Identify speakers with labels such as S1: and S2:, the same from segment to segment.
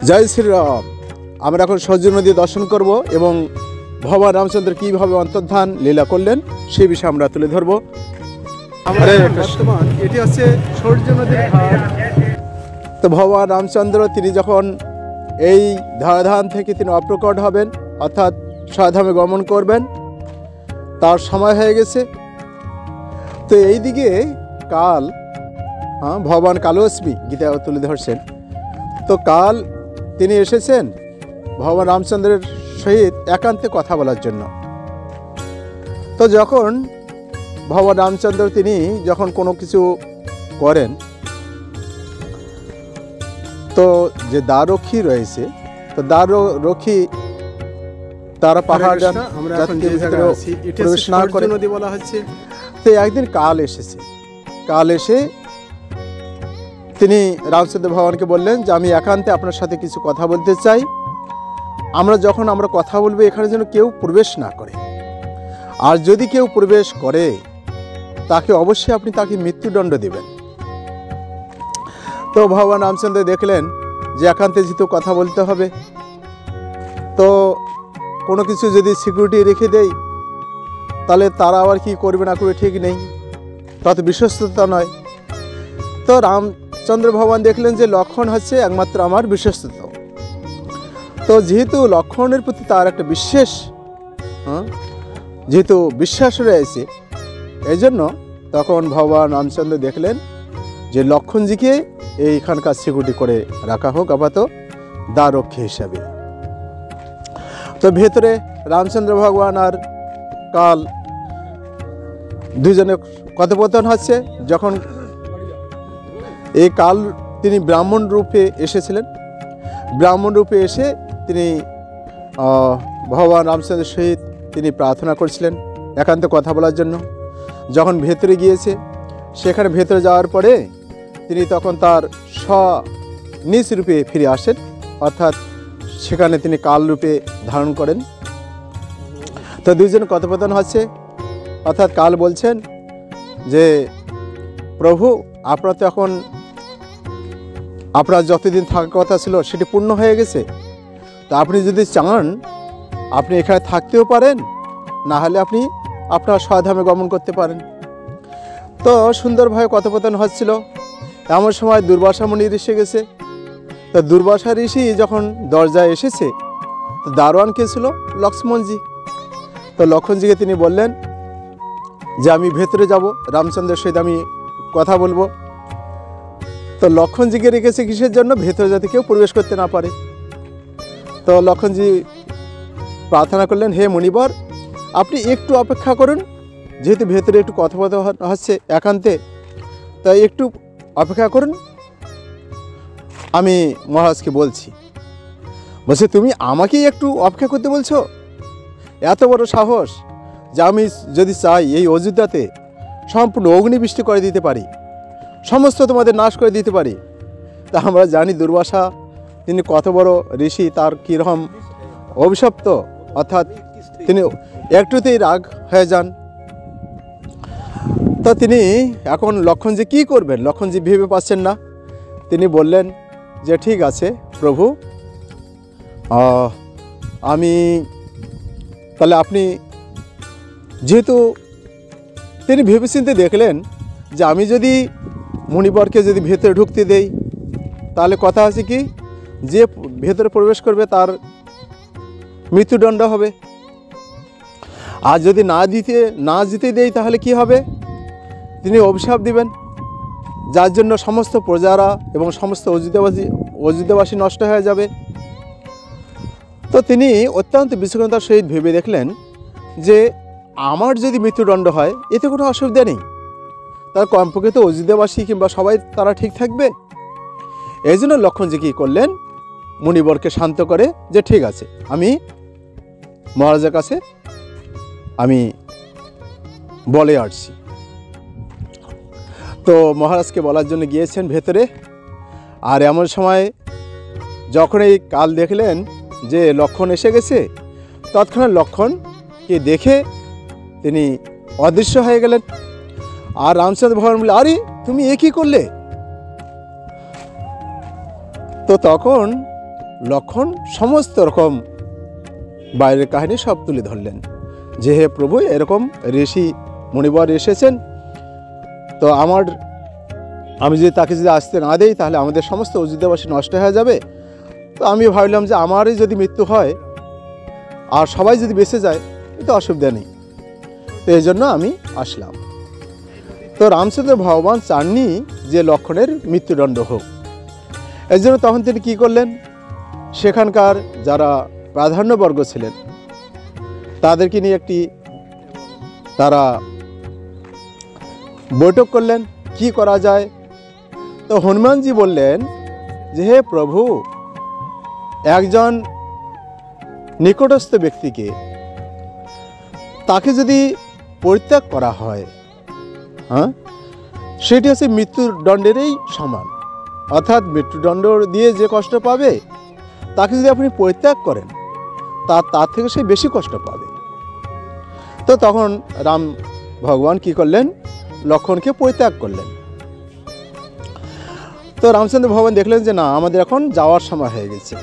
S1: জয় শ্রীরাম। আমরা এখন সরজু নদী দর্শন করব এবং ভগবান রামচন্দ্র কীভাবে অন্তর্ধান লীলা করলেন সেই বিষয়ে আমরা তুলে ধরব। বর্তমান এটি হচ্ছে সরজু নদীর ঘাট। তো ভগবান রামচন্দ্র তিনি যখন এই ধরাধাম থেকে তিনি অপ্রকট হবেন, অর্থাৎ স্বধামে গমন করবেন, তার সময় হয়ে গেছে। তো এই দিকে কাল ভগবান কালস্মী গীতা তুলে ধরছেন। তো কাল তিনি এসেছেন ভগবান রামচন্দ্রের সহিত একান্তে কথা বলার জন্য। তো যখন ভগবান রামচন্দ্র তিনি যখন কোনো কিছু করেন, তো যে দ্বাররক্ষী রয়েছে, তো দ্বাররক্ষী তারা পাহাড় প্রবেশ না করে নদী বলা হচ্ছে। তো একদিন কাল এসেছে। কাল এসে তিনি রামচন্দ্র ভগবানকে বললেন যে আমি একান্তে আপনার সাথে কিছু কথা বলতে চাই। আমরা কথা বলবো এখানে যেন কেউ প্রবেশ না করে, আর যদি কেউ প্রবেশ করে তাকে অবশ্যই আপনি তাকে মৃত্যুদণ্ড দেবেন। তো ভগবান রামচন্দ্র দেখলেন যে একান্তে যেহেতু কথা বলতে হবে, তো কোনো কিছু যদি সিকিউরিটি রেখে দেয় তাহলে তারা আবার কি করবে না করবে ঠিক নেই, তত বিশ্বস্ততা নয়। তো রামচন্দ্র ভগবান দেখলেন যে লক্ষণ হচ্ছে একমাত্র আমার বিশ্বস্ততা। তো যেহেতু লক্ষণের প্রতি তার একটা বিশেষ যেহেতু বিশ্বাস রয়েছে, এই জন্য তখন ভগবান রামচন্দ্র দেখলেন যে লক্ষণজিকে এইখানকার সিকিউরিটি করে রাখা হোক আপাতত দ্বাররক্ষী হিসাবে। তো ভেতরে রামচন্দ্র ভগবান আর কাল দুইজনের কথোপকথন হচ্ছে। যখন এই কাল তিনি ব্রাহ্মণ রূপে এসেছিলেন, ব্রাহ্মণ রূপে এসে তিনি ভগবান রামচন্দ্রের সহিত তিনি প্রার্থনা করছিলেন একান্তে কথা বলার জন্য। যখন ভেতরে গিয়েছে, সেখানে ভেতরে যাওয়ার পরে তিনি তখন তার নিজ রূপে ফিরে আসেন, অর্থাৎ সেখানে তিনি কাল রূপে ধারণ করেন। তো দুইজন কথোপকথন হচ্ছে, অর্থাৎ কাল বলছেন যে প্রভু আপনার তো এখন আপনার যতদিন থাকার কথা ছিল সেটি পূর্ণ হয়ে গেছে। তো আপনি যদি চান আপনি এখানে থাকতেও পারেন, না হলে আপনি আপনার স্বধামে গমন করতে পারেন। তো সুন্দরভাবে কথোপকথন হচ্ছিল। এমন সময় দুর্বাসা মুনি এসে গেছে। তো দুর্বাসা ঋষি যখন দরজায় এসেছে, তো দারোয়ান কে ছিল? লক্ষ্মণজি। তো লক্ষ্মণজিকে তিনি বললেন যে আমি ভেতরে যাব, রামচন্দ্রের সহিত আমি কথা বলবো। তো লক্ষ্মণজিকে রেখেছে কিসের জন্য? ভেতরে যাতে কেউ প্রবেশ করতে না পারে। তো লক্ষ্মণজি প্রার্থনা করলেন, হে মুনিবর, আপনি একটু অপেক্ষা করুন, যেহেতু ভেতরে একটু কথোপকথন হচ্ছে একান্তে, তাই একটু অপেক্ষা করুন, আমি মহারাজকে বলছি। বলছে তুমি আমাকেই একটু অপেক্ষা করতে বলছো? এত বড় সাহস যে আমি যদি চাই এই অযোধ্যাতে সম্পূর্ণ অগ্নিবৃষ্টি করে দিতে পারি, সমস্ত তোমাদের নাশ করে দিতে পারি। তা আমরা জানি দুর্বাসা তিনি কত বড় ঋষি, তার কীরকম অভিশপ্ত, অর্থাৎ তিনি একটুতেই রাগ হয়ে যান। তো তিনি এখন লক্ষ্মণজি কী করবেন, লক্ষ্মণজি ভেবে পাচ্ছেন না। তিনি বললেন যে ঠিক আছে প্রভু, আমি তাহলে আপনি, যেহেতু তিনি ভেবেচিন্তে দেখলেন যে আমি যদি মুনিবরকে যদি ভেতরে ঢুকতে দেই তাহলে কথা আছে কি, যে ভেতরে প্রবেশ করবে তার মৃত্যুদণ্ড হবে, আর যদি না যেতে দেই তাহলে কি হবে, তিনি অভিশাপ দিবেন, যার জন্য সমস্ত প্রজারা এবং সমস্ত অযোধ্যাবাসী নষ্ট হয়ে যাবে। তো তিনি অত্যন্ত বিচক্ষণতার সহিত ভেবে দেখলেন যে আমার যদি মৃত্যুদণ্ড হয় এতে কোনো অসুবিধা নেই, তার কমপক্ষে তো অযোধ্যাবাসী কিংবা সবাই তারা ঠিক থাকবে। এই জন্য লক্ষ্মণজি কী করলেন, মুনিবরকে শান্ত করে যে ঠিক আছে আমি মহারাজের কাছে আমি বলে আসছি। তো মহারাজকে বলার জন্য গিয়েছেন ভেতরে। আর এমন সময় যখন এই কাল দেখলেন যে লক্ষণ এসে গেছে, তৎক্ষণাৎ লক্ষণকে দেখে তিনি অদৃশ্য হয়ে গেলেন। আর রামচন্দ্র ভগবান বললেন, আরে তুমি এ কী করলে? তো তখন লক্ষ্মণ সমস্ত রকম বাইরের কাহিনী সব তুলে ধরলেন যে হে প্রভু, এরকম ঋষি মণিবর এসেছেন, তো আমি যদি তাকে যদি আসতে না দেই তাহলে আমাদের সমস্ত অযোধ্যাবাসী নষ্ট হয়ে যাবে। তো আমি ভাবলাম যে আমারই যদি মৃত্যু হয় আর সবাই যদি বেঁচে যায় তো অসুবিধা নেই, তো এই জন্য আমি আসলাম। তো রামচন্দ্র ভগবান চাননি যে লক্ষ্মণের মৃত্যুদণ্ড হোক। এই জন্য তখন তিনি কী করলেন, সেখানকার যারা প্রাধান্যবর্গ ছিলেন তাদেরকে নিয়ে তারা বৈঠক করলেন কি করা যায়। তো হনুমানজি বললেন যে হে প্রভু, একজন নিকটস্থ ব্যক্তিকে তাকে যদি পরিত্যাগ করা হয়, সেটি হচ্ছে মৃত্যুদণ্ডেরই সমান, অর্থাৎ মৃত্যুদণ্ড দিয়ে যে কষ্ট পাবে তাকে যদি আপনি পরিত্যাগ করেন তার থেকে সে বেশি কষ্ট পাবে। তো তখন রাম ভগবান কি করলেন, লক্ষ্মণকে পরিত্যাগ করলেন। তো রামচন্দ্র ভগবান দেখলেন যে না, আমাদের এখন যাওয়ার সময় হয়ে গেছে।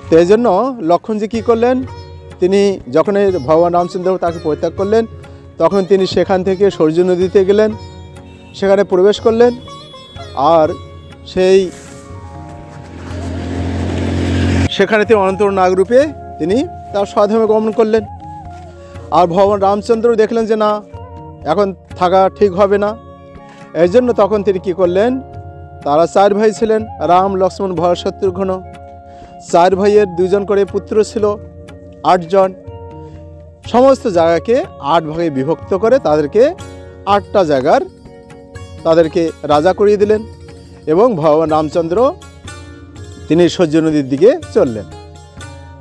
S1: তো এই জন্য লক্ষ্মণজি কী করলেন, তিনি যখন ভগবান রামচন্দ্র তাকে পরিত্যাগ করলেন তখন তিনি সেখান থেকে সরযূ নদীতে গেলেন, সেখানে প্রবেশ করলেন আর সেখানে তিনি অনন্ত নাগরূপে তিনি তার স্বধামে গমন করলেন। আর ভগবান রামচন্দ্র দেখলেন যে না, এখন থাকা ঠিক হবে না, এই জন্য তখন তিনি কী করলেন, তারা 4 ভাই ছিলেন, রাম, লক্ষ্মণ, ভরত, শত্রুঘ্ন। 4 ভাইয়ের 2জন করে পুত্র ছিল, 8 জন। সমস্ত জায়গাকে 8 ভাগে বিভক্ত করে তাদেরকে 8টা জায়গার তাদেরকে রাজা করিয়ে দিলেন এবং ভগবান রামচন্দ্র তিনি সরযূ নদীর দিকে চললেন।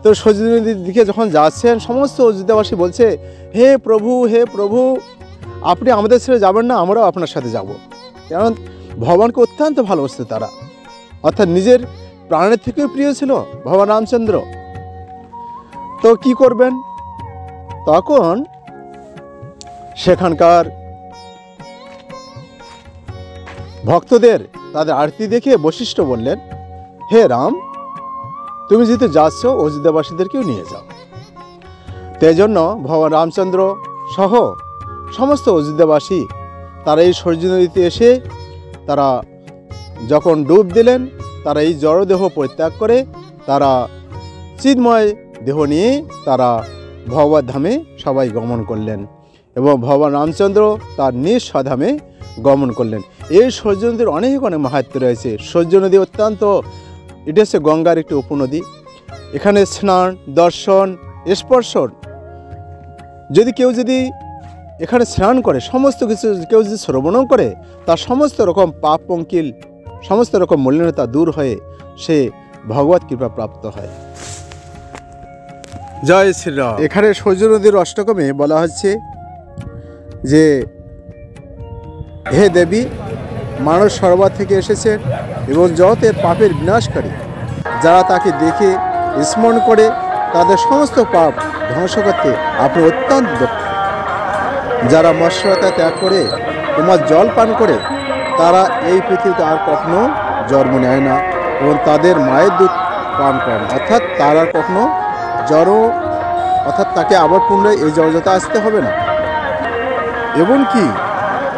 S1: তো সরযূ নদীর দিকে যখন যাচ্ছেন সমস্ত অযোধ্যাবাসী বলছে, হে প্রভু, হে প্রভু, আপনি আমাদের ছেড়ে যাবেন না, আমরাও আপনার সাথে যাব। কারণ ভগবানকে অত্যন্ত ভালোবাসত তারা, অর্থাৎ নিজের প্রাণের থেকেও প্রিয় ছিল ভগবান রামচন্দ্র। তো কি করবেন, তখন সেখানকার ভক্তদের তাদের আরতি দেখে বশিষ্ঠ বললেন, হে রাম, তুমি যেহেতু যাচ্ছ অযোধ্যাবাসীদেরকেও নিয়ে যাও। তো এই জন্য ভগবান রামচন্দ্র সহ সমস্ত অযোধ্যাবাসী তারা এই সরযূ নদীতে এসে তারা যখন ডুব দিলেন, তারা এই জড়দেহ পরিত্যাগ করে তারা চিন্ময় দেহ নিয়ে তারা ভগবত ধামে সবাই গমন করলেন এবং ভগবান রামচন্দ্র তার নিজ স্বধামে গমন করলেন। এই সরযূ নদীর অনেক অনেক মাহাত্ম্য রয়েছে। সরযূ নদী অত্যন্ত, এটা হচ্ছে গঙ্গার একটি উপনদী। এখানে স্নান, দর্শন, স্পর্শন, কেউ যদি এখানে স্নান করে, সমস্ত কিছু কেউ যদি শ্রবণও করে, তার সমস্ত রকম পাপ পঙ্কিল, সমস্ত রকম মলিনতা দূর হয়ে সে ভগবত কৃপা প্রাপ্ত হয়। জয় শ্রীরাম। এখানে সরযূ নদীর অষ্টকমে বলা হচ্ছে যে হে দেবী, মানব সরোবর থেকে এসেছেন এবং জগতের পাপের বিনাশকারী, যারা তাকে দেখে স্মরণ করে তাদের সমস্ত পাপ ধ্বংস করতে আপনি অত্যন্ত দক্ষ। যারা মৎস্যতা ত্যাগ করে তোমার জল পান করে তারা এই পৃথিবীতে আর কখনো জন্ম নেয় না এবং তাদের মায়ের দুধ পান করেন, অর্থাৎ তার আর কখনো তাকে আবার পুনরায় এই জড়জগতে আসতে হবে না। এবং কি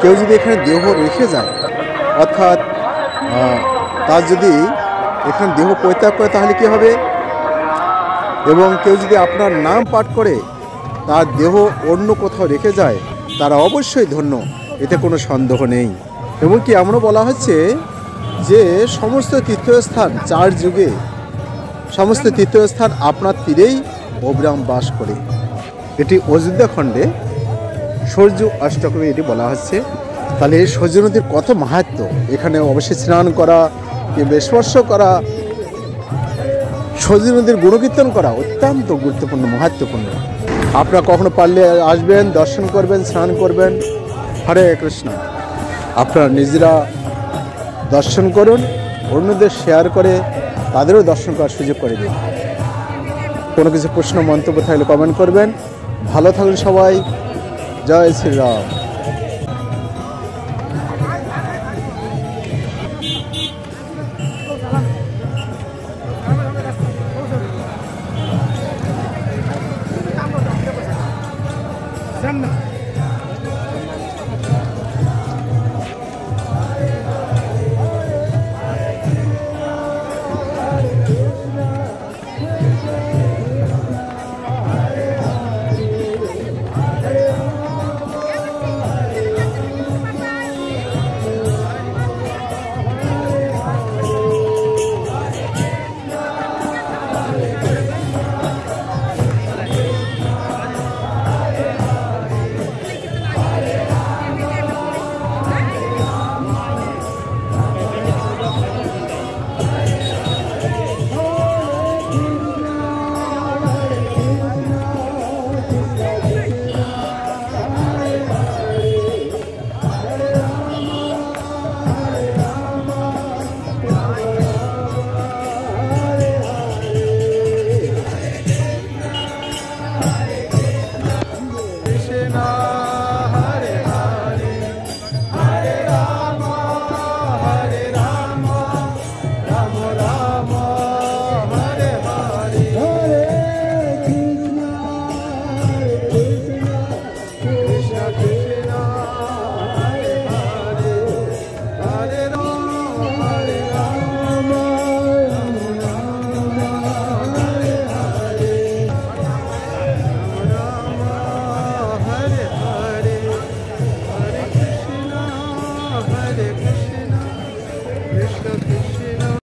S1: কেউ যদি এখানে দেহ রেখে যায়, অর্থাৎ তার যদি এখানে দেহ পরিত্যাগ করে তাহলে কি হবে, এবং কেউ যদি আপনার নাম পাঠ করে তার দেহ অন্য কোথাও রেখে যায়, তারা অবশ্যই ধন্য, এতে কোনো সন্দেহ নেই। এবং কি এমনও বলা হচ্ছে যে সমস্ত তীর্থস্থান 4 যুগে সমস্ত তীর্থস্থান আপনার তীরেই অবিরাম বাস করে। এটি অযোধ্যা খণ্ডে সরযূ অষ্টকমে এটি বলা হচ্ছে। তাহলে এই সরযূ নদীর কত মাহাত্ম্য, এখানে অবশ্যই স্নান করা কিংবা স্পর্শ করা, সরযূ নদীর গুণকীর্তন করা অত্যন্ত গুরুত্বপূর্ণ, মাহাত্ম্যপূর্ণ। আপনারা কখনো পারলে আসবেন, দর্শন করবেন, স্নান করবেন। হরে কৃষ্ণ। আপনারা নিজেরা দর্শন করুন, অন্যদের শেয়ার করে তাদেরও দর্শন করার সুযোগ করে দিন। কোনো কিছু প্রশ্ন মন্তব্য থাকলে কমেন্ট করবেন। ভালো থাকুন সবাই। জয় শ্রীরাম।